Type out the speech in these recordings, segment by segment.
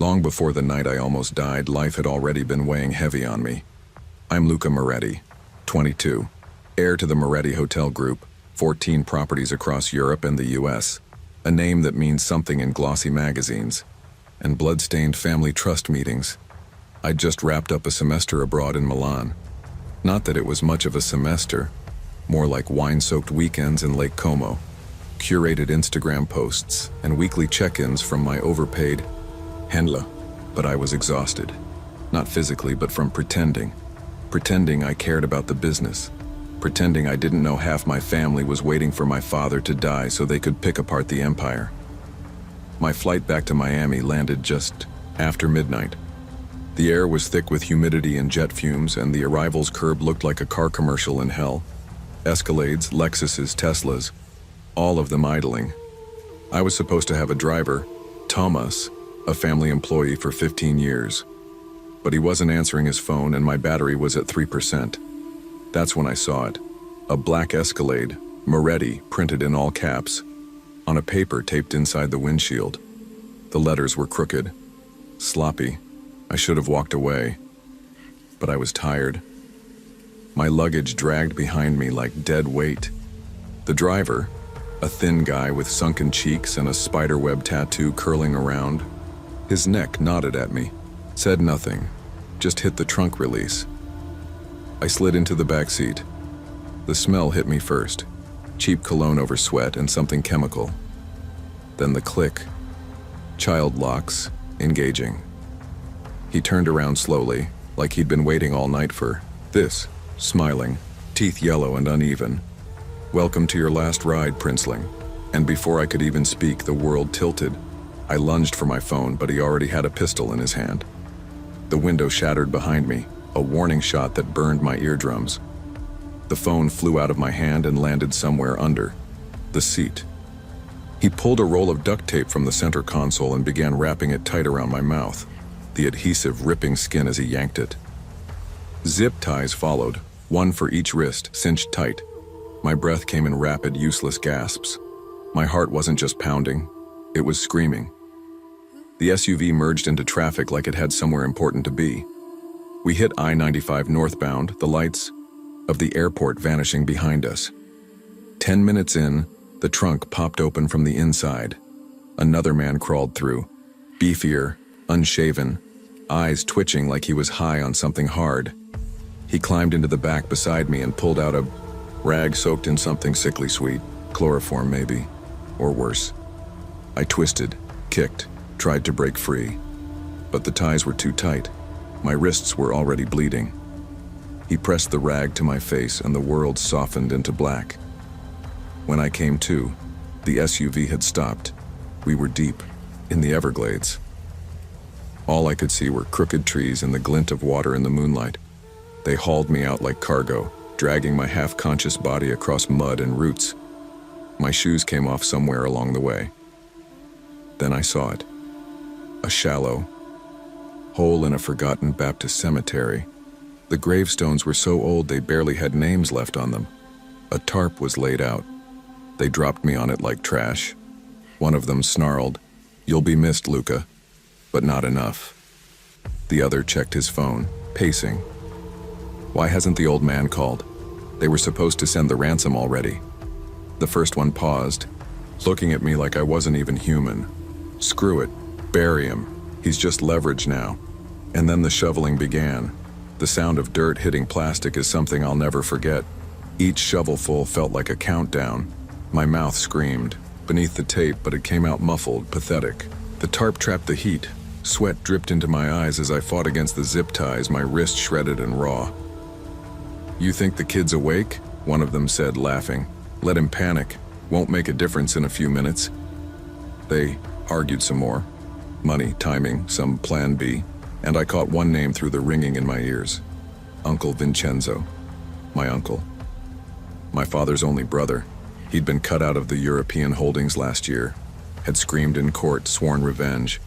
Long before the night I almost died, life had already been weighing heavy on me. I'm Luca Moretti, 22, heir to the Moretti Hotel Group, 14 properties across Europe and the US, a name that means something in glossy magazines, and blood-stained family trust meetings. I'd just wrapped up a semester abroad in Milan. Not that it was much of a semester, more like wine-soaked weekends in Lake Como, curated Instagram posts, and weekly check-ins from my overpaid handler. But I was exhausted. Not physically, but from pretending. Pretending I cared about the business. Pretending I didn't know half my family was waiting for my father to die so they could pick apart the empire. My flight back to Miami landed just after midnight. The air was thick with humidity and jet fumes, and the arrivals curb looked like a car commercial in hell. Escalades, Lexuses, Teslas, all of them idling. I was supposed to have a driver, Thomas, a family employee for 15 years. But he wasn't answering his phone and my battery was at 3%. That's when I saw it. A black Escalade, Moretti, printed in all caps, on a paper taped inside the windshield. The letters were crooked, sloppy. I should have walked away, but I was tired. My luggage dragged behind me like dead weight. The driver, a thin guy with sunken cheeks and a spiderweb tattoo curling around, his neck nodded at me, said nothing, just hit the trunk release. I slid into the back seat. The smell hit me first, cheap cologne over sweat and something chemical. Then the click, child locks, engaging. He turned around slowly, like he'd been waiting all night for this, smiling, teeth yellow and uneven. "Welcome to your last ride, Princeling." And before I could even speak, the world tilted. I lunged for my phone, but he already had a pistol in his hand. The window shattered behind me, a warning shot that burned my eardrums. The phone flew out of my hand and landed somewhere under the seat. He pulled a roll of duct tape from the center console and began wrapping it tight around my mouth, the adhesive ripping skin as he yanked it. Zip ties followed, one for each wrist, cinched tight. My breath came in rapid, useless gasps. My heart wasn't just pounding, it was screaming. The SUV merged into traffic like it had somewhere important to be. We hit I-95 northbound, the lights of the airport vanishing behind us. 10 minutes in, the trunk popped open from the inside. Another man crawled through, beefier, unshaven, eyes twitching like he was high on something hard. He climbed into the back beside me and pulled out a rag soaked in something sickly sweet, chloroform maybe, or worse. I twisted, kicked, tried to break free, but the ties were too tight. My wrists were already bleeding. He pressed the rag to my face and the world softened into black. When I came to, the SUV had stopped. We were deep in the Everglades. All I could see were crooked trees and the glint of water in the moonlight. They hauled me out like cargo, dragging my half-conscious body across mud and roots. My shoes came off somewhere along the way. Then I saw it. A shallow hole in a forgotten Baptist cemetery. The gravestones were so old they barely had names left on them. A tarp was laid out. They dropped me on it like trash. One of them snarled, "You'll be missed, Luca," but not enough. The other checked his phone, pacing. Why hasn't the old man called? They were supposed to send the ransom already. The first one paused, looking at me like I wasn't even human. Screw it, bury him. He's just leverage now. And then the shoveling began. The sound of dirt hitting plastic is something I'll never forget. Each shovelful felt like a countdown. My mouth screamed, beneath the tape, but it came out muffled, pathetic. The tarp trapped the heat. Sweat dripped into my eyes as I fought against the zip ties, my wrist shredded and raw. "You think the kid's awake?" one of them said, laughing. "Let him panic. Won't make a difference in a few minutes." They argued some more. Money, timing, some plan B. And I caught one name through the ringing in my ears. Uncle Vincenzo. My uncle. My father's only brother. He'd been cut out of the European holdings last year. Had screamed in court, sworn revenge.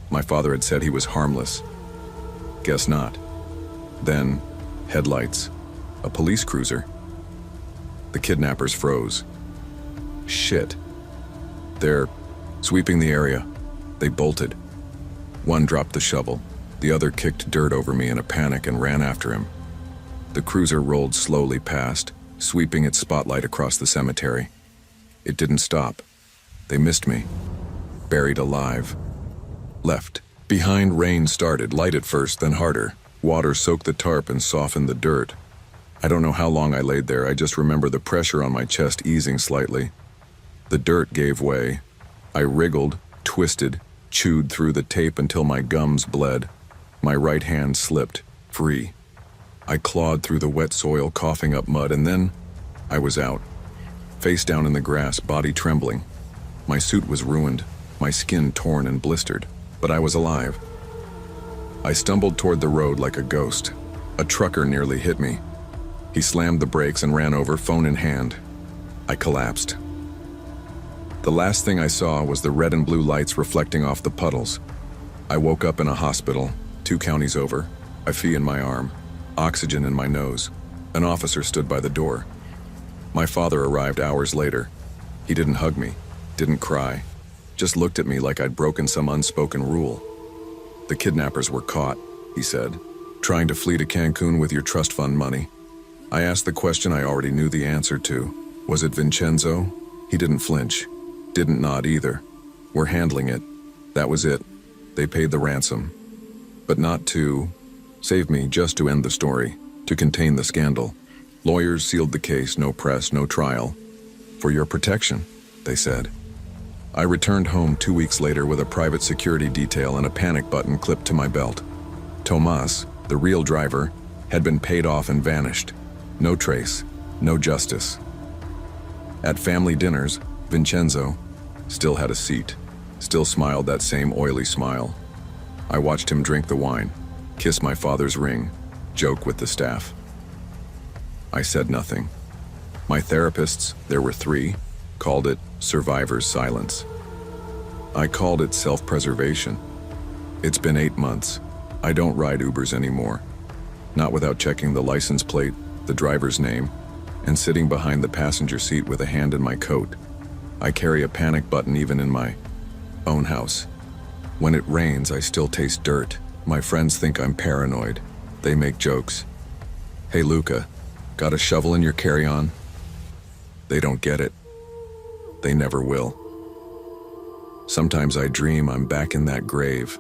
My father had said he was harmless. Guess not. Then, headlights. A police cruiser. The kidnappers froze. Shit. They're sweeping the area. They bolted. One dropped the shovel. The other kicked dirt over me in a panic and ran after him. The cruiser rolled slowly past, sweeping its spotlight across the cemetery. It didn't stop. They missed me. Buried alive. Left. Behind, rain started, light at first, then harder. Water soaked the tarp and softened the dirt. I don't know how long I laid there, I just remember the pressure on my chest easing slightly. The dirt gave way. I wriggled, twisted, chewed through the tape until my gums bled. My right hand slipped, free. I clawed through the wet soil, coughing up mud, and then I was out. Face down in the grass, body trembling. My suit was ruined, my skin torn and blistered, but I was alive. I stumbled toward the road like a ghost. A trucker nearly hit me. He slammed the brakes and ran over, phone in hand. I collapsed. The last thing I saw was the red and blue lights reflecting off the puddles. I woke up in a hospital, 2 counties over, a fee in my arm, oxygen in my nose. An officer stood by the door. My father arrived hours later. He didn't hug me, didn't cry, just looked at me like I'd broken some unspoken rule. The kidnappers were caught, he said, trying to flee to Cancun with your trust fund money. I asked the question I already knew the answer to. Was it Vincenzo? He didn't flinch, didn't nod either. We're handling it. That was it. They paid the ransom. But not to save me, just to end the story, to contain the scandal. Lawyers sealed the case, no press, no trial. For your protection, they said. I returned home 2 weeks later with a private security detail and a panic button clipped to my belt. Tomas, the real driver, had been paid off and vanished. No trace, no justice. At family dinners, Vincenzo still had a seat, still smiled that same oily smile. I watched him drink the wine, kiss my father's ring, joke with the staff. I said nothing. My therapists, there were 3, called it survivor's silence. I called it self-preservation. It's been 8 months. I don't ride Ubers anymore. Not without checking the license plate, the driver's name, and sitting behind the passenger seat with a hand in my coat. I carry a panic button even in my own house. When it rains, I still taste dirt. My friends think I'm paranoid. They make jokes. Hey Luca, got a shovel in your carry-on? They don't get it. They never will. Sometimes I dream I'm back in that grave.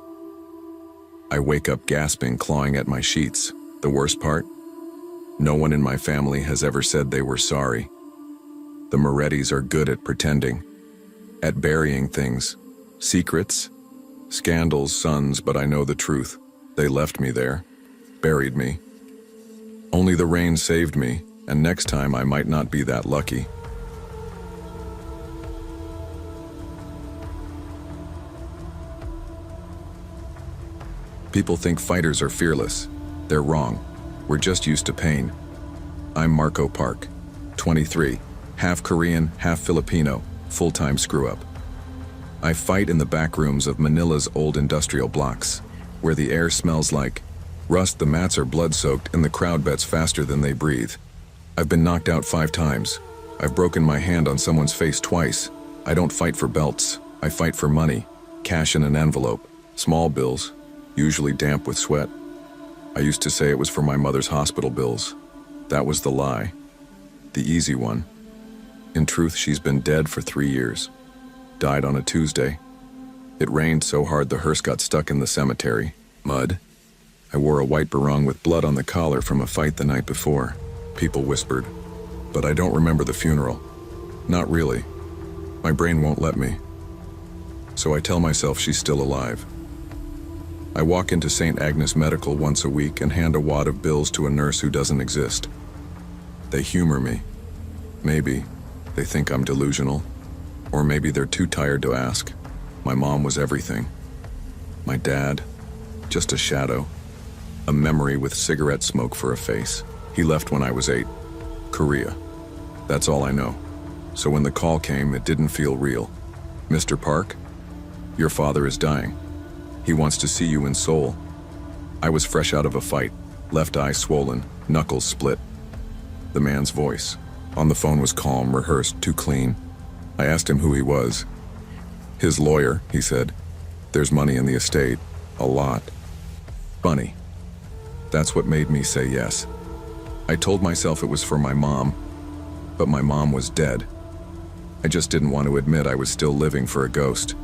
I wake up gasping, clawing at my sheets. The worst part? No one in my family has ever said they were sorry. The Morettis are good at pretending, at burying things, secrets, scandals, sons, but I know the truth. They left me there, buried me. Only the rain saved me, and next time I might not be that lucky. People think fighters are fearless. They're wrong. We're just used to pain. I'm Marco Park, 23, half Korean, half Filipino, full-time screw-up. I fight in the back rooms of Manila's old industrial blocks, where the air smells like rust, the mats are blood-soaked, and the crowd bets faster than they breathe. I've been knocked out 5 times. I've broken my hand on someone's face twice. I don't fight for belts. I fight for money, cash in an envelope, small bills, usually damp with sweat. I used to say it was for my mother's hospital bills. That was the lie. The easy one. In truth, she's been dead for 3 years. Died on a Tuesday. It rained so hard the hearse got stuck in the cemetery. Mud. I wore a white barong with blood on the collar from a fight the night before. People whispered. But I don't remember the funeral. Not really. My brain won't let me. So I tell myself she's still alive. I walk into St. Agnes Medical once a week and hand a wad of bills to a nurse who doesn't exist. They humor me. Maybe they think I'm delusional, or maybe they're too tired to ask. My mom was everything. My dad, just a shadow, a memory with cigarette smoke for a face. He left when I was 8. Korea. That's all I know. So when the call came, it didn't feel real. Mr. Park, your father is dying. He wants to see you in Seoul. I was fresh out of a fight, left eye swollen, knuckles split. The man's voice on the phone was calm, rehearsed, too clean. I asked him who he was. His lawyer, he said. There's money in the estate. A lot. Funny. That's what made me say yes. I told myself it was for my mom, but my mom was dead. I just didn't want to admit I was still living for a ghost.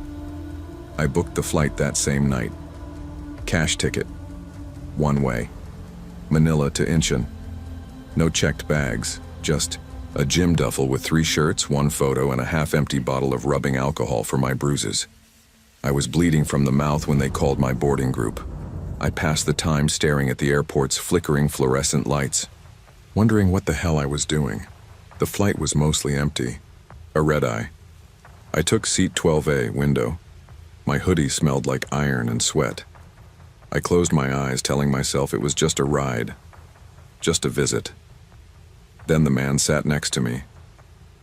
I booked the flight that same night. Cash ticket. One way. Manila to Incheon. No checked bags, just a gym duffel with 3 shirts, 1 photo, and a half-empty bottle of rubbing alcohol for my bruises. I was bleeding from the mouth when they called my boarding group. I passed the time staring at the airport's flickering fluorescent lights, wondering what the hell I was doing. The flight was mostly empty. A red-eye. I took seat 12A, window. My hoodie smelled like iron and sweat. I closed my eyes, telling myself it was just a ride, just a visit. Then the man sat next to me.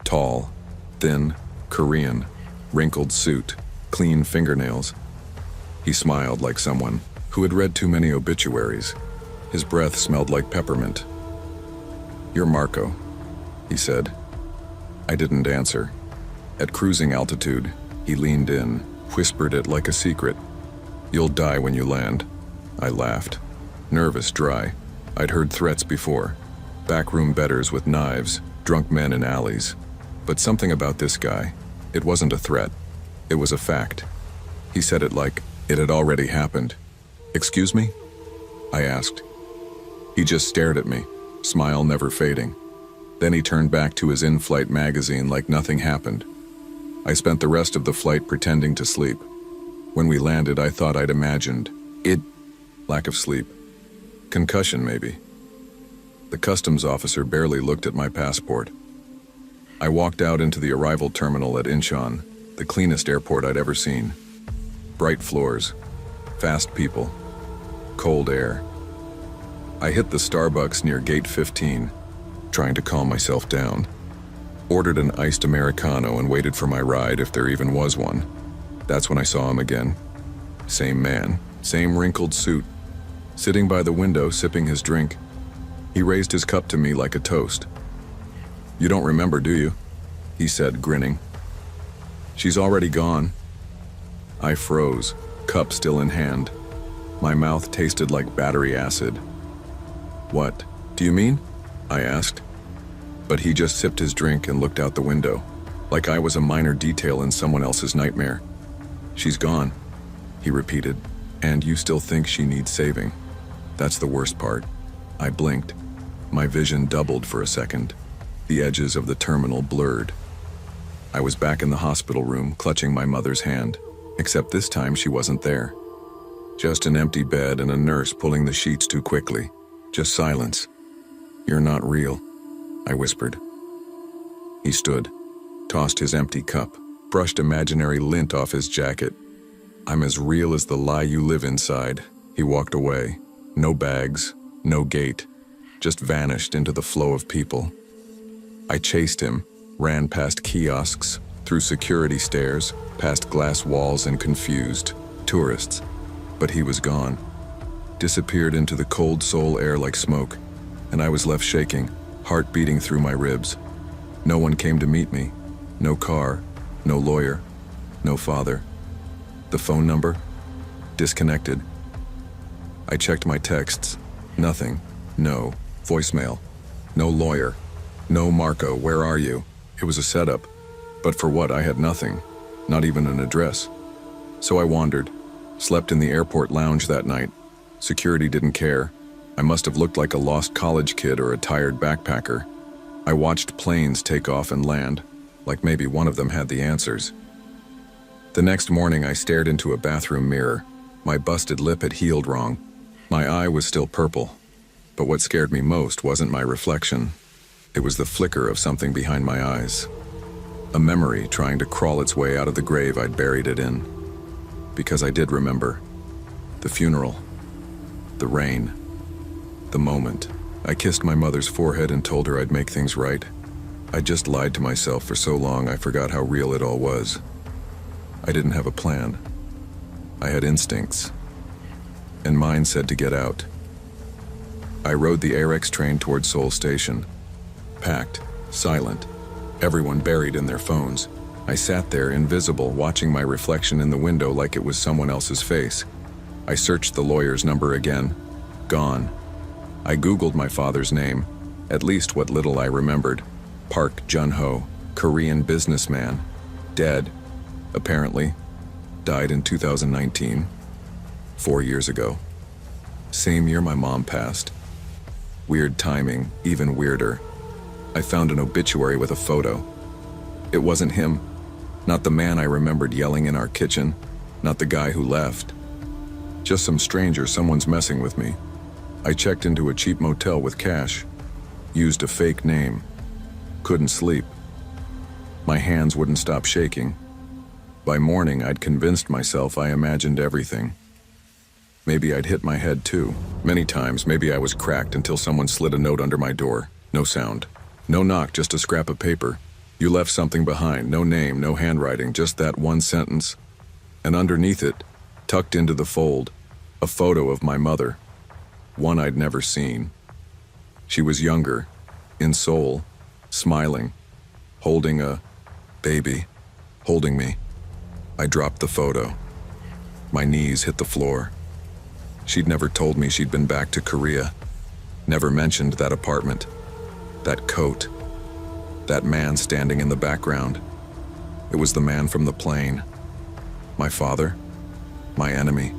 Tall, thin, Korean, wrinkled suit, clean fingernails. He smiled like someone who had read too many obituaries. His breath smelled like peppermint. "You're Marco," he said. I didn't answer. At cruising altitude, he leaned in, whispered it like a secret. "You'll die when you land." I laughed. Nervous, dry. I'd heard threats before. Backroom betters with knives, drunk men in alleys. But something about this guy, it wasn't a threat. It was a fact. He said it like it had already happened. "Excuse me?" I asked. He just stared at me, smile never fading. Then he turned back to his in-flight magazine like nothing happened. I spent the rest of the flight pretending to sleep. When we landed, I thought I'd imagined it. Lack of sleep. Concussion, maybe. The customs officer barely looked at my passport. I walked out into the arrival terminal at Incheon, the cleanest airport I'd ever seen. Bright floors, fast people, cold air. I hit the Starbucks near gate 15, trying to calm myself down. Ordered an iced Americano and waited for my ride if there even was one. That's when I saw him again. Same man, same wrinkled suit, sitting by the window sipping his drink. He raised his cup to me like a toast. "You don't remember, do you?" he said, grinning. "She's already gone." I froze, cup still in hand. My mouth tasted like battery acid. "What do you mean?" I asked. But he just sipped his drink and looked out the window, like I was a minor detail in someone else's nightmare. "She's gone," he repeated. "And you still think she needs saving? That's the worst part." I blinked. My vision doubled for a second. The edges of the terminal blurred. I was back in the hospital room, clutching my mother's hand, except this time she wasn't there. Just an empty bed and a nurse pulling the sheets too quickly. Just silence. "You're not real," I whispered. He stood, tossed his empty cup, brushed imaginary lint off his jacket. "I'm as real as the lie you live inside." He walked away. No bags, no gate, just vanished into the flow of people. I chased him, ran past kiosks, through security stairs, past glass walls and confused tourists. But he was gone. Disappeared into the cold soul air like smoke, and I was left shaking, heart beating through my ribs. No one came to meet me. No car, no lawyer, no father. The phone number? Disconnected. I checked my texts. Nothing. No. Voicemail. No lawyer. No Marco, where are you? It was a setup. But for what? I had nothing. Not even an address. So I wandered. Slept in the airport lounge that night. Security didn't care. I must have looked like a lost college kid or a tired backpacker. I watched planes take off and land, like maybe one of them had the answers. The next morning I stared into a bathroom mirror. My busted lip had healed wrong. My eye was still purple. But what scared me most wasn't my reflection. It was the flicker of something behind my eyes. A memory trying to crawl its way out of the grave I'd buried it in. Because I did remember. The funeral. The rain. The moment. I kissed my mother's forehead and told her I'd make things right. I just lied to myself for so long I forgot how real it all was. I didn't have a plan. I had instincts. And mine said to get out. I rode the AirX train toward Seoul Station. Packed, silent, everyone buried in their phones. I sat there, invisible, watching my reflection in the window like it was someone else's face. I searched the lawyer's number again. Gone. I Googled my father's name, at least what little I remembered. Park Jun-ho, Korean businessman. Dead, apparently. Died in 2019. 4 years ago. Same year my mom passed. Weird timing, even weirder. I found an obituary with a photo. It wasn't him. Not the man I remembered yelling in our kitchen. Not the guy who left. Just some stranger, someone's messing with me. I checked into a cheap motel with cash. Used a fake name. Couldn't sleep. My hands wouldn't stop shaking. By morning, I'd convinced myself I imagined everything. Maybe I'd hit my head too. Many times, maybe I was cracked until someone slid a note under my door. No sound. No knock, just a scrap of paper. You left something behind, no name, no handwriting, just that one sentence. And underneath it, tucked into the fold, a photo of my mother. One I'd never seen. She was younger, in Seoul, smiling, holding a baby, holding me. I dropped the photo. My knees hit the floor. She'd never told me she'd been back to Korea. Never mentioned that apartment, that coat, that man standing in the background. It was the man from the plane. My father, my enemy,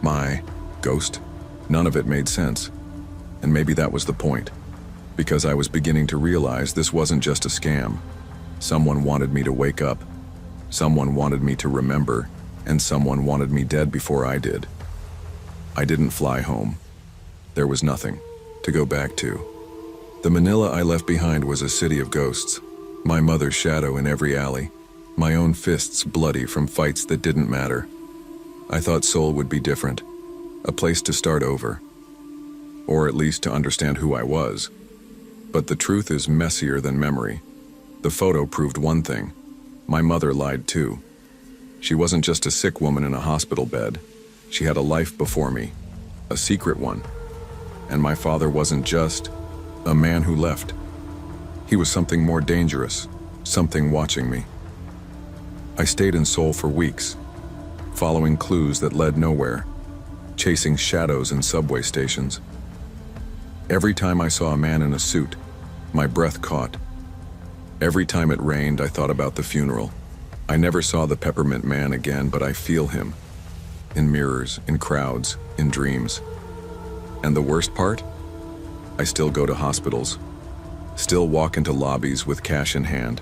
my ghost. None of it made sense. And maybe that was the point. Because I was beginning to realize this wasn't just a scam. Someone wanted me to wake up. Someone wanted me to remember. And someone wanted me dead before I did. I didn't fly home. There was nothing to go back to. The Manila I left behind was a city of ghosts. My mother's shadow in every alley. My own fists bloody from fights that didn't matter. I thought Seoul would be different. A place to start over. Or at least to understand who I was. But the truth is messier than memory. The photo proved one thing. My mother lied too. She wasn't just a sick woman in a hospital bed. She had a life before me. A secret one. And my father wasn't just a man who left. He was something more dangerous. Something watching me. I stayed in Seoul for weeks. Following clues that led nowhere. Chasing shadows in subway stations. Every time I saw a man in a suit, my breath caught. Every time it rained, I thought about the funeral. I never saw the peppermint man again, but I feel him. In mirrors, in crowds, in dreams. And the worst part? I still go to hospitals. Still walk into lobbies with cash in hand.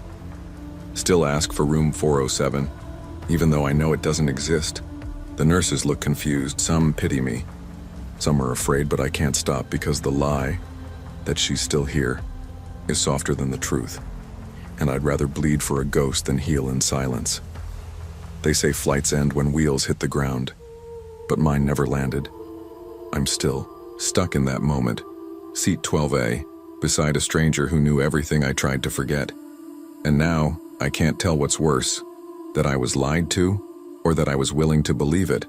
Still ask for room 407, even though I know it doesn't exist. The nurses look confused, some pity me. Some are afraid, but I can't stop because the lie, that she's still here, is softer than the truth. And I'd rather bleed for a ghost than heal in silence. They say flights end when wheels hit the ground, but mine never landed. I'm still stuck in that moment, seat 12A, beside a stranger who knew everything I tried to forget. And now, I can't tell what's worse, that I was lied to, or that I was willing to believe it.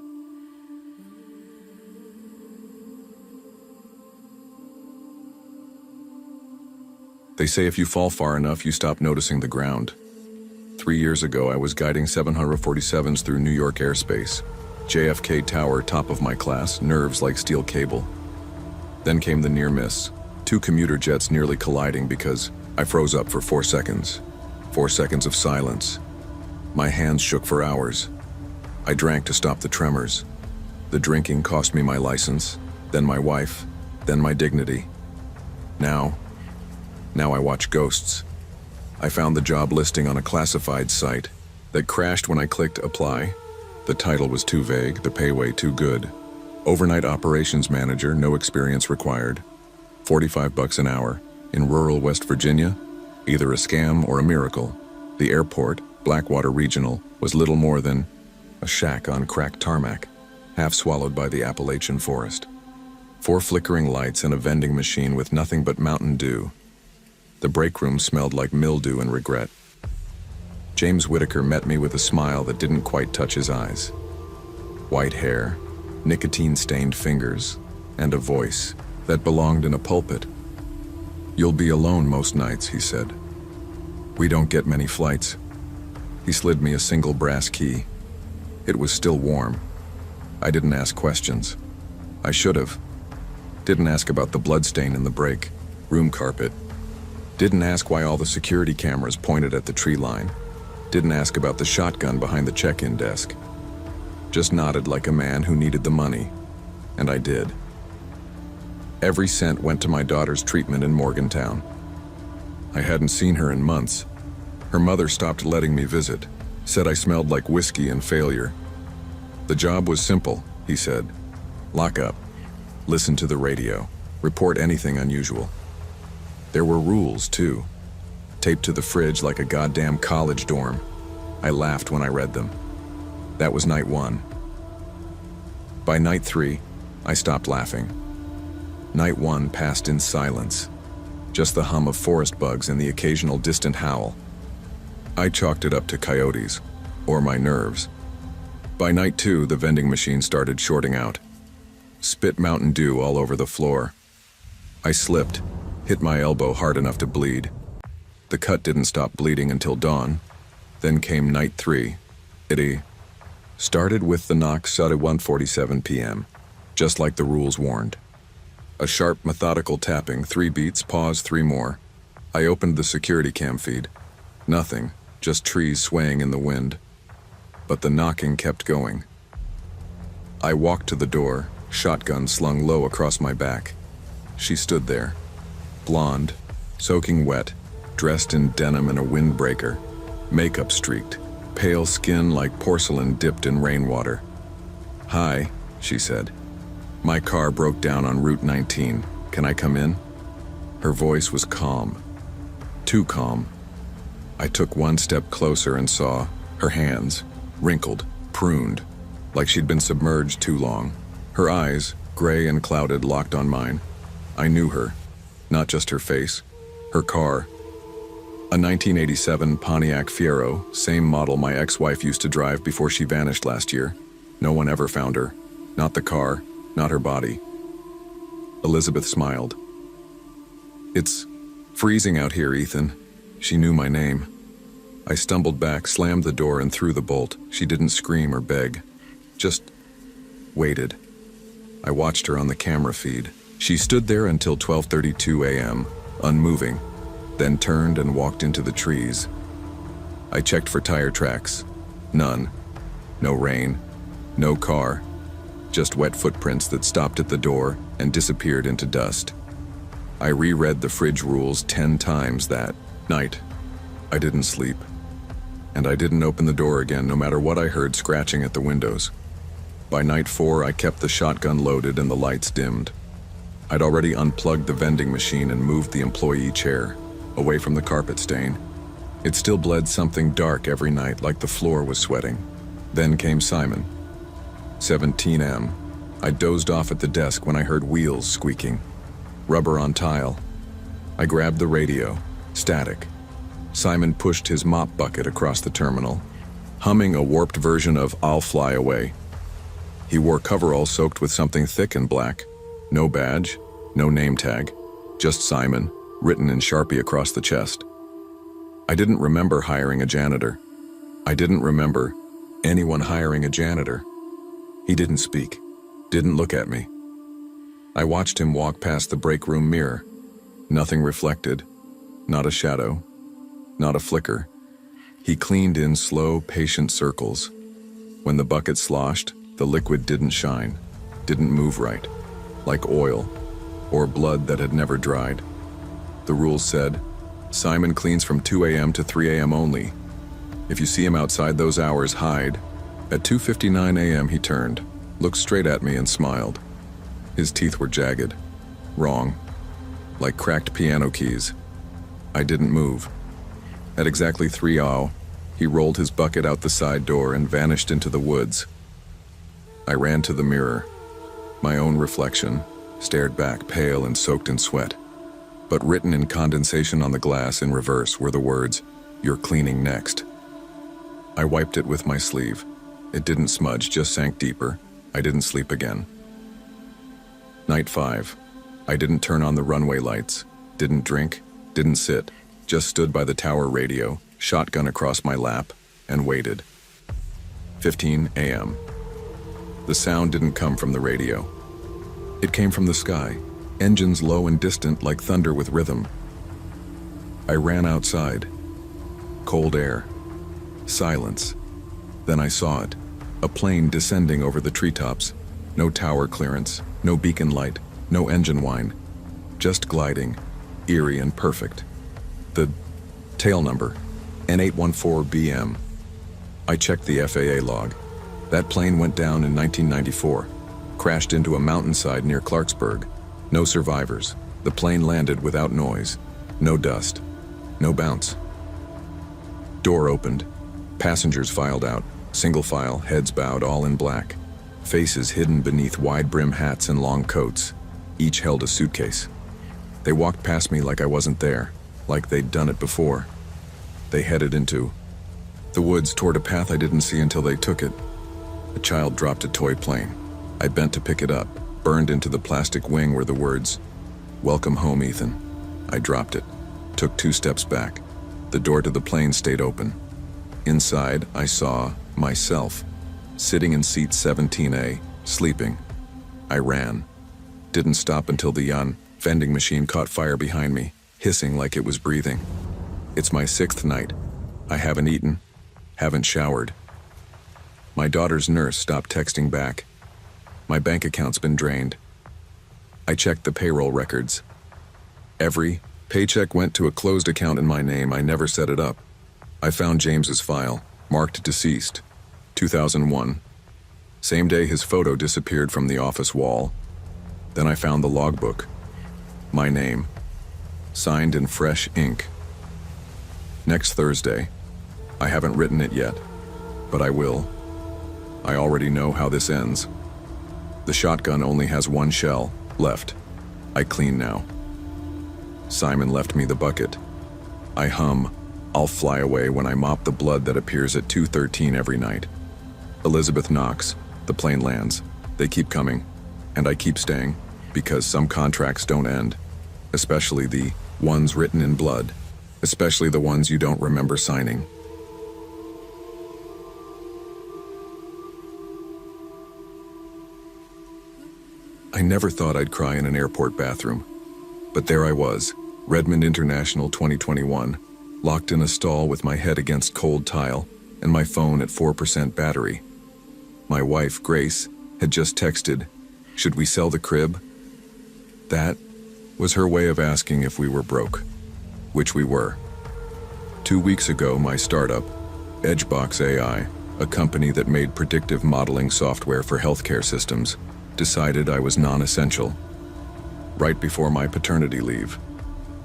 They say if you fall far enough, you stop noticing the ground. 3 years ago, I was guiding 747s through New York airspace. JFK Tower, top of my class, nerves like steel cable. Then came the near miss. 2 commuter jets nearly colliding because I froze up for 4 seconds. 4 seconds of silence. My hands shook for hours. I drank to stop the tremors. The drinking cost me my license, then my wife, then my dignity. Now I watch ghosts. I found the job listing on a classified site that crashed when I clicked apply. The title was too vague, the pay way too good. Overnight operations manager, no experience required. $45 an hour. In rural West Virginia, either a scam or a miracle. The airport, Blackwater Regional, was little more than a shack on cracked tarmac, half swallowed by the Appalachian forest. 4 flickering lights and a vending machine with nothing but Mountain Dew. The break room smelled like mildew and regret. James Whitaker met me with a smile that didn't quite touch his eyes. White hair, nicotine-stained fingers, and a voice that belonged in a pulpit. "You'll be alone most nights," he said. "We don't get many flights." He slid me a single brass key. It was still warm. I didn't ask questions. I should have. Didn't ask about the bloodstain in the break room carpet. Didn't ask why all the security cameras pointed at the tree line. Didn't ask about the shotgun behind the check-in desk. Just nodded like a man who needed the money. And I did. Every cent went to my daughter's treatment in Morgantown. I hadn't seen her in months. Her mother stopped letting me visit, said I smelled like whiskey and failure. The job was simple, he said. Lock up, listen to the radio, report anything unusual. There were rules, too, taped to the fridge like a goddamn college dorm. I laughed when I read them. That was night 1. By night 3, I stopped laughing. Night 1 passed in silence, just the hum of forest bugs and the occasional distant howl. I chalked it up to coyotes, or my nerves. By night 2, the vending machine started shorting out. Spit Mountain Dew all over the floor. I slipped, hit my elbow hard enough to bleed. The cut didn't stop bleeding until dawn. Then came night 3. It started with the knock at 1:47 p.m., just like the rules warned. A sharp, methodical tapping, 3 beats, pause, 3 more. I opened the security cam feed. Nothing, just trees swaying in the wind. But the knocking kept going. I walked to the door, shotgun slung low across my back. She stood there, blonde, soaking wet, dressed in denim and a windbreaker, makeup streaked, pale skin like porcelain dipped in rainwater. "Hi," she said. "My car broke down on Route 19. Can I come in?" Her voice was calm. Too calm. I took 1 step closer and saw her hands, wrinkled, pruned, like she'd been submerged too long. Her eyes, gray and clouded, locked on mine. I knew her. Not just her face. Her car. A 1987 Pontiac Fiero, same model my ex-wife used to drive before she vanished last year. No one ever found her. Not the car, not her body. Elizabeth smiled. "It's freezing out here, Ethan." She knew my name. I stumbled back, slammed the door, and threw the bolt. She didn't scream or beg. Just waited. I watched her on the camera feed. She stood there until 12:32 a.m., unmoving, then turned and walked into the trees. I checked for tire tracks. None. No rain. No car. Just wet footprints that stopped at the door and disappeared into dust. I reread the fridge rules 10 times that night. I didn't sleep. And I didn't open the door again, no matter what I heard scratching at the windows. By night 4, I kept the shotgun loaded and the lights dimmed. I'd already unplugged the vending machine and moved the employee chair, away from the carpet stain. It still bled something dark every night, like the floor was sweating. Then came Simon. 17 m. I dozed off at the desk when I heard wheels squeaking. Rubber on tile. I grabbed the radio. Static. Simon pushed his mop bucket across the terminal, humming a warped version of "I'll Fly Away." He wore coveralls soaked with something thick and black. No badge, no name tag, just Simon, written in Sharpie across the chest. I didn't remember hiring a janitor. I didn't remember anyone hiring a janitor. He didn't speak, didn't look at me. I watched him walk past the break room mirror. Nothing reflected, not a shadow, not a flicker. He cleaned in slow, patient circles. When the bucket sloshed, the liquid didn't shine, didn't move right, like oil, or blood that had never dried. The rules said, Simon cleans from 2 a.m. to 3 a.m. only. If you see him outside those hours, hide. At 2:59 a.m. he turned, looked straight at me and smiled. His teeth were jagged, wrong, like cracked piano keys. I didn't move. At exactly 3:00, he rolled his bucket out the side door and vanished into the woods. I ran to the mirror. My own reflection, stared back, pale and soaked in sweat. But written in condensation on the glass in reverse were the words, "You're cleaning next." I wiped it with my sleeve. It didn't smudge, just sank deeper. I didn't sleep again. Night 5. I didn't turn on the runway lights, didn't drink, didn't sit, just stood by the tower radio, shotgun across my lap, and waited. 15 a.m. The sound didn't come from the radio. It came from the sky, engines low and distant like thunder with rhythm. I ran outside. Cold air. Silence. Then I saw it. A plane descending over the treetops. No tower clearance, no beacon light, no engine whine. Just gliding, eerie and perfect. The tail number, N814BM. I checked the FAA log. That plane went down in 1994, crashed into a mountainside near Clarksburg. No survivors. The plane landed without noise. No dust. No bounce. Door opened. Passengers filed out, single file, heads bowed, all in black. Faces hidden beneath wide-brim hats and long coats. Each held a suitcase. They walked past me like I wasn't there, like they'd done it before. They headed into the woods toward a path I didn't see until they took it. A child dropped a toy plane. I bent to pick it up. Burned into the plastic wing were the words, "Welcome home, Ethan." I dropped it, took 2 steps back. The door to the plane stayed open. Inside, I saw myself, sitting in seat 17A, sleeping. I ran. Didn't stop until the vending machine caught fire behind me, hissing like it was breathing. It's my 6th night. I haven't eaten, haven't showered. My daughter's nurse stopped texting back. My bank account's been drained. I checked the payroll records. Every paycheck went to a closed account in my name. I never set it up. I found James's file, marked deceased, 2001. Same day his photo disappeared from the office wall. Then I found the logbook. My name, signed in fresh ink. Next Thursday. I haven't written it yet, but I will. I already know how this ends. The shotgun only has 1 shell left. I clean now. Simon left me the bucket. I hum, "I'll fly away" when I mop the blood that appears at 2:13 every night. Elizabeth knocks. The plane lands. They keep coming. And I keep staying, because some contracts don't end. Especially the ones written in blood. Especially the ones you don't remember signing. I never thought I'd cry in an airport bathroom. But there I was, Redmond International 2021, locked in a stall with my head against cold tile and my phone at 4% battery. My wife, Grace, had just texted, "Should we sell the crib?" That was her way of asking if we were broke, which we were. 2 weeks ago, my startup, Edgebox AI, a company that made predictive modeling software for healthcare systems, decided I was non-essential. Right before my paternity leave.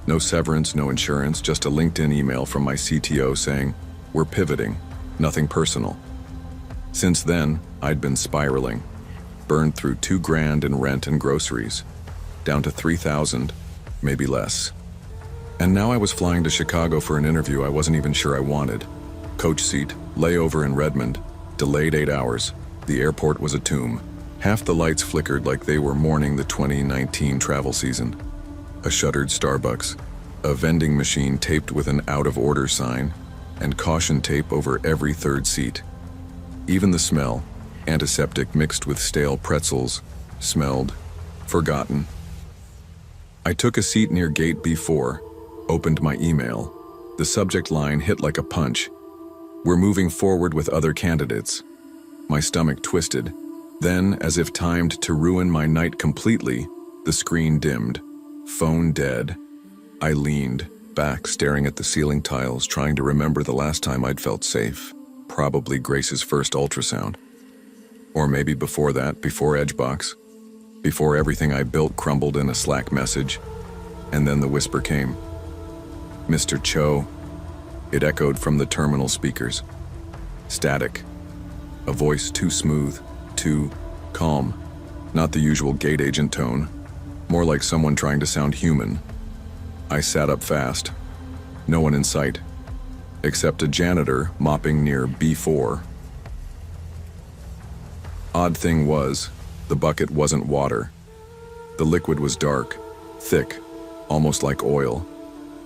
No severance, no insurance, just a LinkedIn email from my CTO saying, "We're pivoting, nothing personal." Since then, I'd been spiraling, burned through $2,000 in rent and groceries, down to 3,000, maybe less. And now I was flying to Chicago for an interview I wasn't even sure I wanted. Coach seat, layover in Redmond, delayed 8 hours. The airport was a tomb. Half the lights flickered like they were mourning the 2019 travel season. A shuttered Starbucks, a vending machine taped with an out-of-order sign, and caution tape over every 3rd seat. Even the smell, antiseptic mixed with stale pretzels, smelled forgotten. I took a seat near gate B4, opened my email. The subject line hit like a punch. "We're moving forward with other candidates." My stomach twisted. Then, as if timed to ruin my night completely, the screen dimmed. Phone dead. I leaned back, staring at the ceiling tiles, trying to remember the last time I'd felt safe. Probably Grace's first ultrasound. Or maybe before that, before Edgebox. Before everything I built crumbled in a Slack message. And then the whisper came. "Mr. Cho." It echoed from the terminal speakers. Static. A voice too smooth, too calm. Not the usual gate agent tone. More like someone trying to sound human. I sat up fast. No one in sight. Except a janitor mopping near B4. Odd thing was, the bucket wasn't water. The liquid was dark, thick, almost like oil.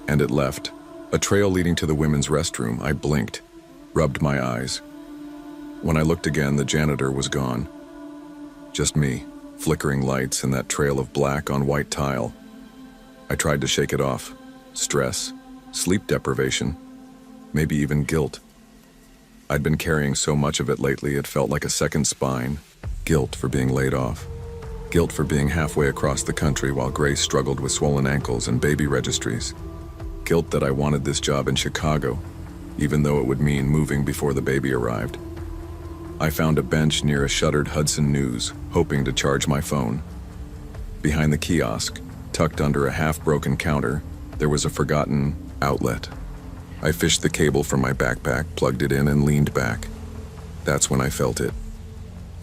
And it left. A trail leading to the women's restroom. I blinked, rubbed my eyes. When I looked again, the janitor was gone. Just me, flickering lights and that trail of black on white tile. I tried to shake it off. Stress, sleep deprivation, maybe even guilt. I'd been carrying so much of it lately it felt like a second spine. Guilt for being laid off. Guilt for being halfway across the country while Grace struggled with swollen ankles and baby registries. Guilt that I wanted this job in Chicago, even though it would mean moving before the baby arrived. I found a bench near a shuttered Hudson News, hoping to charge my phone. Behind the kiosk, tucked under a half-broken counter, there was a forgotten outlet. I fished the cable from my backpack, plugged it in, and leaned back. That's when I felt it.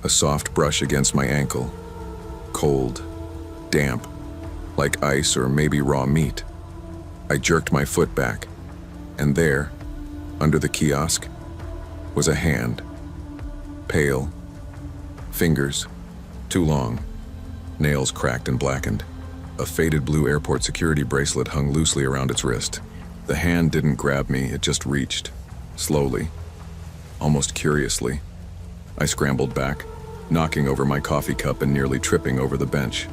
A soft brush against my ankle. Cold, damp, like ice or maybe raw meat. I jerked my foot back, and there, under the kiosk, was a hand. Pale. Fingers, too long. Nails cracked and blackened. A faded blue airport security bracelet hung loosely around its wrist. The hand didn't grab me, it just reached. Slowly. Almost curiously. I scrambled back, knocking over my coffee cup and nearly tripping over the bench.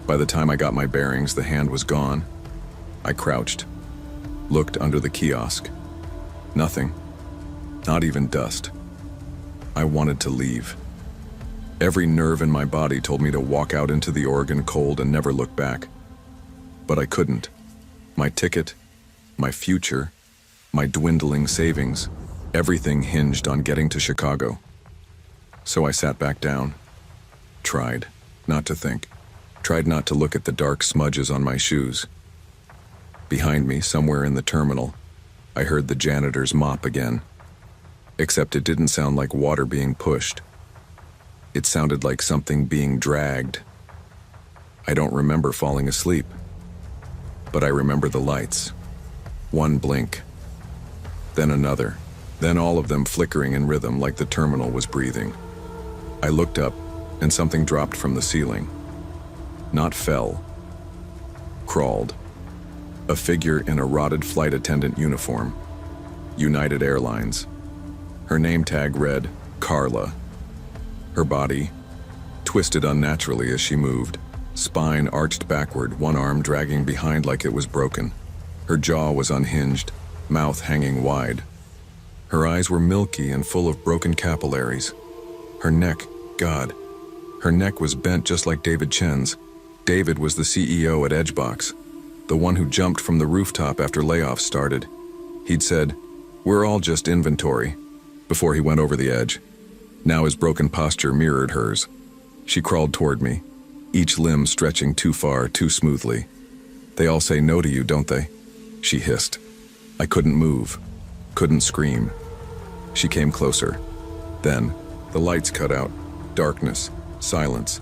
By the time I got my bearings, the hand was gone. I crouched, looked under the kiosk. Nothing. Not even dust. I wanted to leave. Every nerve in my body told me to walk out into the Oregon cold and never look back. But I couldn't. My ticket, my future, my dwindling savings, everything hinged on getting to Chicago. So I sat back down. Tried not to think. Tried not to look at the dark smudges on my shoes. Behind me, somewhere in the terminal, I heard the janitor's mop again. Except it didn't sound like water being pushed. It sounded like something being dragged. I don't remember falling asleep, but I remember the lights. One blink, then another, then all of them flickering in rhythm like the terminal was breathing. I looked up, and something dropped from the ceiling. Not fell. Crawled. A figure in a rotted flight attendant uniform. United Airlines. Her name tag read, Carla. Her body, twisted unnaturally as she moved, spine arched backward, one arm dragging behind like it was broken. Her jaw was unhinged, mouth hanging wide. Her eyes were milky and full of broken capillaries. Her neck, God, her neck was bent just like David Chen's. David was the CEO at Edgebox, the one who jumped from the rooftop after layoffs started. He'd said, "We're all just inventory," before he went over the edge. Now his broken posture mirrored hers. She crawled toward me, each limb stretching too far, too smoothly. "They all say no to you, don't they?" She hissed. I couldn't move, couldn't scream. She came closer. Then, the lights cut out, darkness, silence.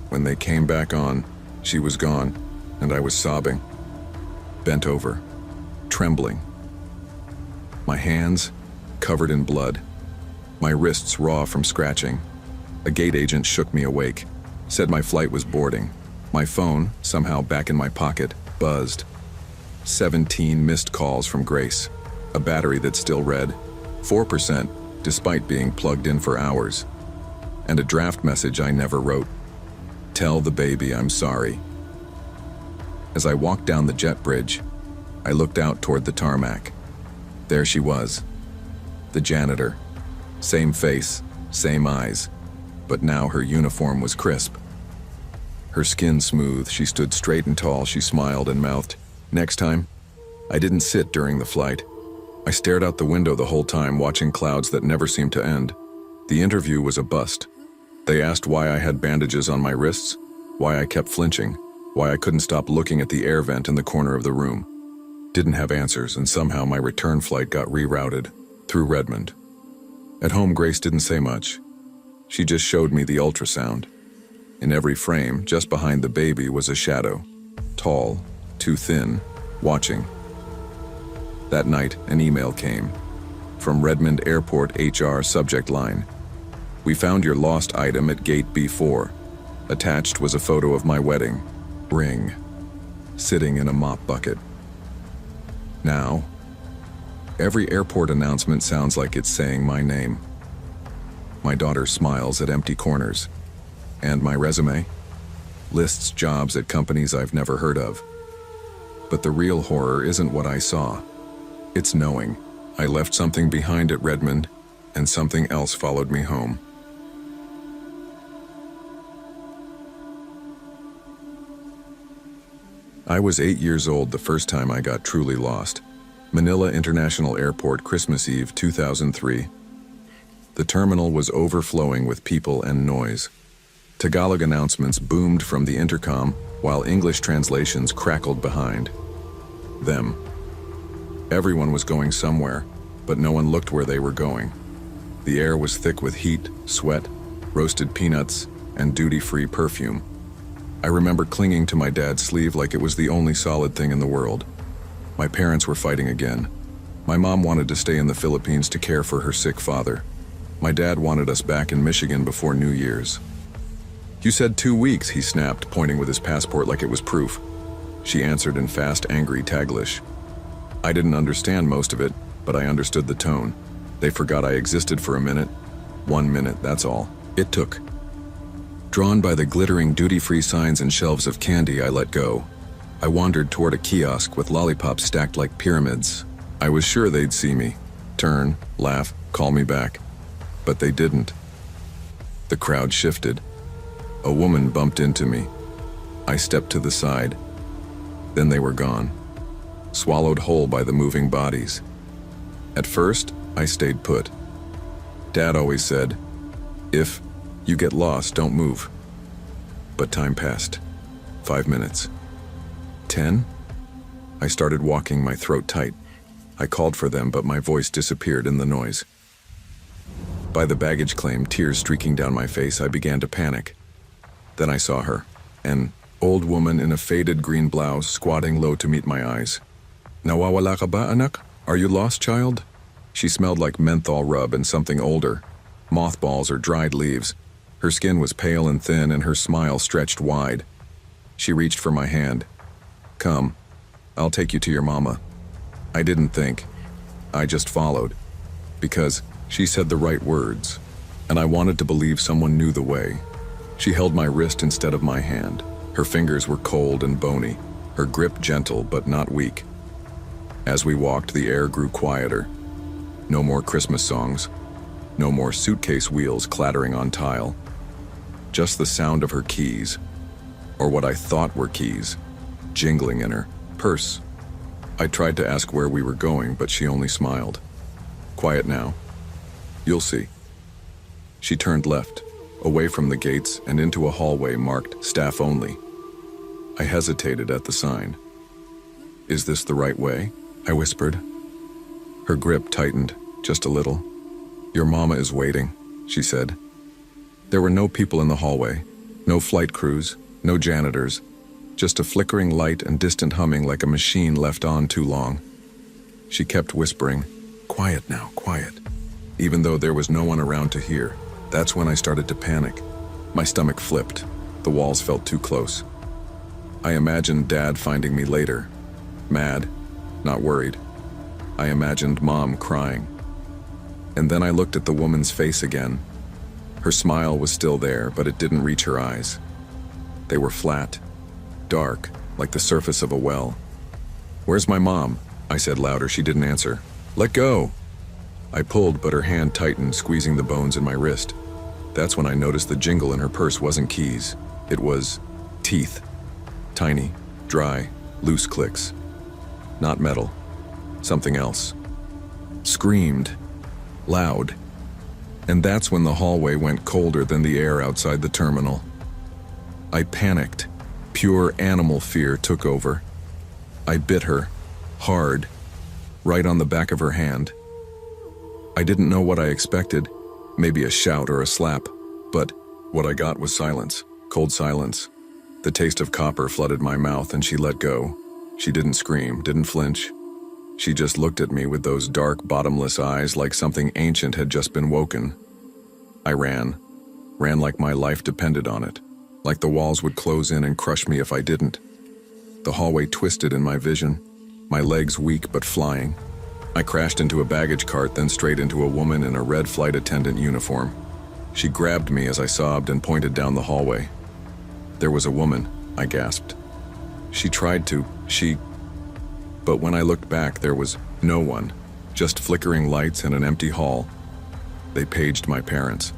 When they came back on, she was gone, and I was sobbing. Bent over, trembling. My hands, covered in blood. My wrists raw from scratching. A gate agent shook me awake, said my flight was boarding. My phone, somehow back in my pocket, buzzed. 17 missed calls from Grace, a battery that still read 4% despite being plugged in for hours, and a draft message I never wrote. "Tell the baby I'm sorry." As I walked down the jet bridge, I looked out toward the tarmac. There she was, the janitor. Same face, same eyes, but now her uniform was crisp. Her skin smooth, she stood straight and tall, she smiled and mouthed, "Next time." I didn't sit during the flight. I stared out the window the whole time, watching clouds that never seemed to end. The interview was a bust. They asked why I had bandages on my wrists, why I kept flinching, why I couldn't stop looking at the air vent in the corner of the room. Didn't have answers, and somehow my return flight got rerouted, through Redmond. At home, Grace didn't say much. She just showed me the ultrasound. In every frame, just behind the baby, was a shadow. Tall, too thin, watching. That night, an email came. From Redmond Airport HR subject line. "We found your lost item at gate B4. Attached was a photo of my wedding ring, sitting in a mop bucket." Now, every airport announcement sounds like it's saying my name. My daughter smiles at empty corners. And my resume? Lists jobs at companies I've never heard of. But the real horror isn't what I saw. It's knowing I left something behind at Redmond, and something else followed me home. I was 8 years old the first time I got truly lost. Manila International Airport, Christmas Eve, 2003. The terminal was overflowing with people and noise. Tagalog announcements boomed from the intercom, while English translations crackled behind them. Everyone was going somewhere, but no one looked where they were going. The air was thick with heat, sweat, roasted peanuts, and duty-free perfume. I remember clinging to my dad's sleeve like it was the only solid thing in the world. My parents were fighting again. My mom wanted to stay in the Philippines to care for her sick father. My dad wanted us back in Michigan before New Year's. "You said 2 weeks," he snapped, pointing with his passport like it was proof. She answered in fast, angry Taglish. I didn't understand most of it, but I understood the tone. They forgot I existed for a minute. 1 minute, that's all. It took. Drawn by the glittering duty-free signs and shelves of candy, I let go. I wandered toward a kiosk with lollipops stacked like pyramids. I was sure they'd see me, turn, laugh, call me back. But they didn't. The crowd shifted. A woman bumped into me. I stepped to the side. Then they were gone, swallowed whole by the moving bodies. At first, I stayed put. Dad always said, "If you get lost, don't move." But time passed. 5 minutes. 10? I started walking, my throat tight. I called for them, but my voice disappeared in the noise. By the baggage claim, tears streaking down my face, I began to panic. Then I saw her, an old woman in a faded green blouse, squatting low to meet my eyes. "Nawawala ka ba, anak? Are you lost, child?" She smelled like menthol rub and something older, mothballs or dried leaves. Her skin was pale and thin, and her smile stretched wide. She reached for my hand. "Come, I'll take you to your mama." I didn't think. I just followed. Because she said the right words, and I wanted to believe someone knew the way. She held my wrist instead of my hand. Her fingers were cold and bony, her grip gentle but not weak. As we walked, the air grew quieter. No more Christmas songs. No more suitcase wheels clattering on tile. Just the sound of her keys, or what I thought were keys, jingling in her purse. I tried to ask where we were going, but she only smiled. "Quiet now. You'll see." She turned left, away from the gates and into a hallway marked "Staff Only." I hesitated at the sign. "Is this the right way?" I whispered. Her grip tightened, just a little. "Your mama is waiting," she said. There were no people in the hallway, no flight crews, no janitors, just a flickering light and distant humming like a machine left on too long. She kept whispering, "Quiet now, quiet," even though there was no one around to hear. That's when I started to panic. My stomach flipped. The walls felt too close. I imagined Dad finding me later, mad, not worried. I imagined Mom crying. And then I looked at the woman's face again. Her smile was still there, but it didn't reach her eyes. They were flat, dark, like the surface of a well. "Where's my mom?" I said louder. She didn't answer. "Let go!" I pulled, but her hand tightened, squeezing the bones in my wrist. That's when I noticed the jingle in her purse wasn't keys. It was teeth. Tiny, dry, loose clicks. Not metal. Something else. Screamed. Loud. And that's when the hallway went colder than the air outside the terminal. I panicked. Pure animal fear took over. I bit her, hard, right on the back of her hand. I didn't know what I expected, maybe a shout or a slap, but what I got was silence, cold silence. The taste of copper flooded my mouth and she let go. She didn't scream, didn't flinch. She just looked at me with those dark, bottomless eyes like something ancient had just been woken. I ran like my life depended on it, like the walls would close in and crush me if I didn't. The hallway twisted in my vision, my legs weak but flying. I crashed into a baggage cart, then straight into a woman in a red flight attendant uniform. She grabbed me as I sobbed and pointed down the hallway. "There was a woman," I gasped. "She tried to, But when I looked back, there was no one, just flickering lights and an empty hall. They paged my parents.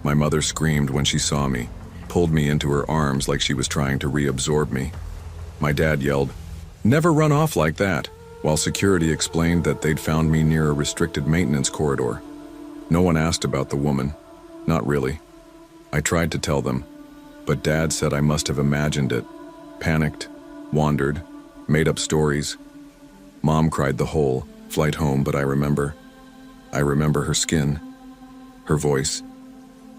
My mother screamed when she saw me, pulled me into her arms like she was trying to reabsorb me. My dad yelled, 'Never run off like that,' while security explained that they'd found me near a restricted maintenance corridor. No one asked about the woman. Not really. I tried to tell them, but Dad said I must have imagined it, panicked, wandered, made up stories. Mom cried the whole flight home, but I remember her skin, her voice,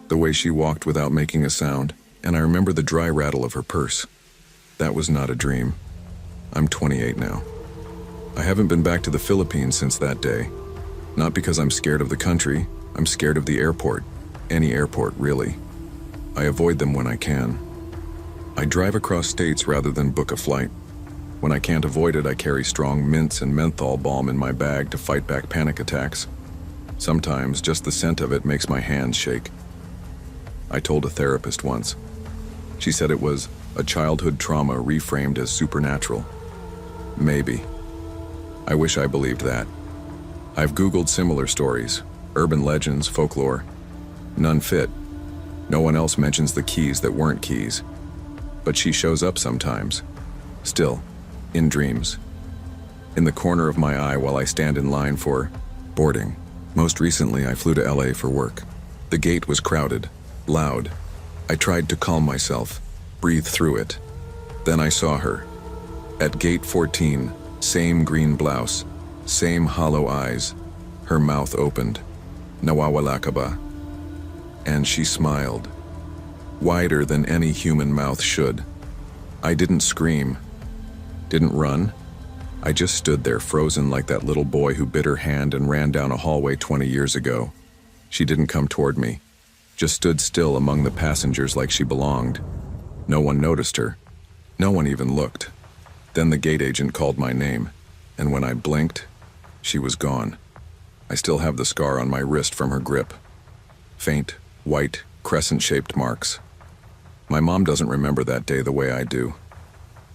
the way she walked without making a sound, and I remember the dry rattle of her purse. That was not a dream. I'm 28 now. I haven't been back to the Philippines since that day. Not because I'm scared of the country, I'm scared of the airport. Any airport, really. I avoid them when I can. I drive across states rather than book a flight. When I can't avoid it, I carry strong mints and menthol balm in my bag to fight back panic attacks. Sometimes just the scent of it makes my hands shake. I told a therapist once. She said it was a childhood trauma reframed as supernatural. Maybe. I wish I believed that. I've Googled similar stories, urban legends, folklore. None fit. No one else mentions the keys that weren't keys. But she shows up sometimes. Still, in dreams. In the corner of my eye while I stand in line for boarding. Most recently, I flew to LA for work. The gate was crowded, loud. I tried to calm myself, breathe through it. Then I saw her. At gate 14, same green blouse, same hollow eyes. Her mouth opened. Nawawala ka ba? And she smiled. Wider than any human mouth should. I didn't scream. Didn't run. I just stood there frozen like that little boy who bit her hand and ran down a hallway 20 years ago. She didn't come toward me. Just stood still among the passengers like she belonged. No one noticed her. No one even looked. Then the gate agent called my name, and when I blinked, she was gone. I still have the scar on my wrist from her grip. Faint, white, crescent-shaped marks. My mom doesn't remember that day the way I do.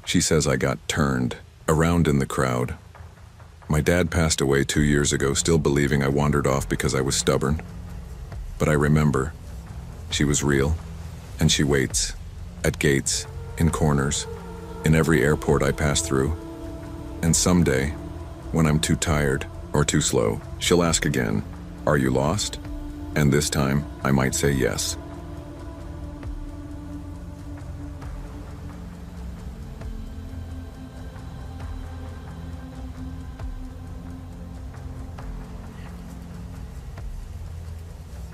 She says I got turned, around in the crowd. My dad passed away 2 years ago, still believing I wandered off because I was stubborn. But I remember. She was real, and she waits. At gates, in corners, in every airport I pass through. And someday, when I'm too tired or too slow, she'll ask again, "Are you lost?" And this time, I might say yes.